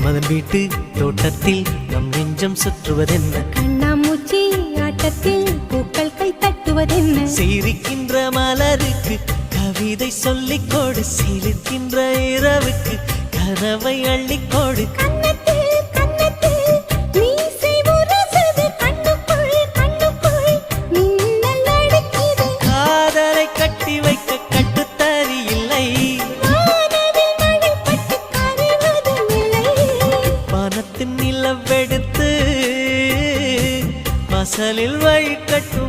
மன்மதன் வீட்டு தோட்டத்தில் நம் நெஞ்சம் சுற்றுவதென்ன கண்ணாமூச்சி ஆட்டத்தில் பூக்கள் கை தட்டுவதென்ன சிரிக்கின்ற மலருக்கு கவிதை சொல்லிக்கோடு சிரிக்கின்ற இரவுக்கு கனவை அள்ளிக்கோடு காதலை கட்டி வைக்க கட்டுத்தறி இல்லை வானத்தின் நிலவெடுத்து வாசலில் வழிகட்டு